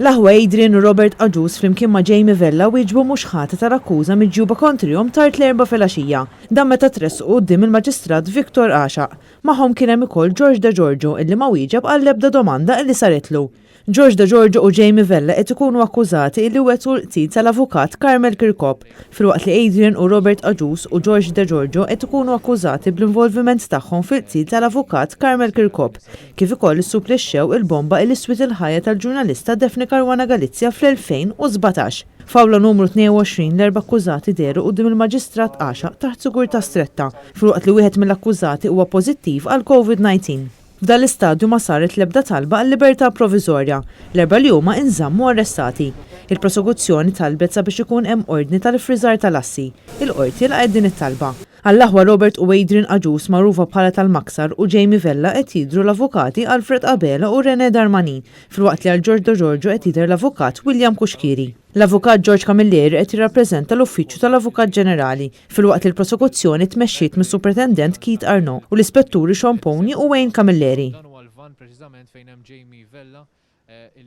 L-aħwa Adrian u Robert Aġus flimkien ma' Jamie Vella wieġbu mhux ħati tal-akkuża miġjuba kontrihom tard l-4 filgħaxija. Dan meta tressqu quddiem il-Maġistrat Viktor Għaxaq. Magħhom kien hemm ukoll George De Giorgio illi ma wieġeb għall-ebda domanda illi saritlu. George De Giorgio u Jamie Vella qed ikunu akkużati li wettqu l-qtil tal-avukat Carmel Kirkhope, filwaqt li Adrian u Robert Aġus u George De Giorgio qed ikunu akkużati bl-involviment tagħhom fil-qtil tal-avukat Carmel Kirkhope, kif ukoll issupplixxew il-bomba li swit il-ħajja tal-ġurnalista Daphne Caruana Galizia fl-2017. Fawla numru 22 l-4 akkużati deru quddiem il-Maġistrat Għaxaq taħt sigurtà stretta, filwaqt li wieħed mill-akkużati huwa pożittiv għal COVID-19. F'dan l-istadju ma saret l-ebda talba għal libertà provizorja. L-4 li huma inżammu arrestati. Il-prosekuzzjoni talbet sabiex ikun hemm ordni tal-ifriżar tal-assi. Il-qorti laqgħet din it-talba. Għall-aħwa Robert u Adrian Aġus magħrufa bħala tal-Maksar u Jamie Vella qed jidhru l-avukati Alfred Abela u René Darmanin, filwaqt li għal George De Giorgio qed jidher l-avukat William Kuxkiri. L-avukat George Camilleri qed jirrappreżenta l-Uffiċċju tal-Avukat Ġenerali, filwaqt il-prosekuzzjoni tmexxiet mis-Superintendent Keith Arnaud u l-Ispetturi Sean Pony u Wayne Camilleri.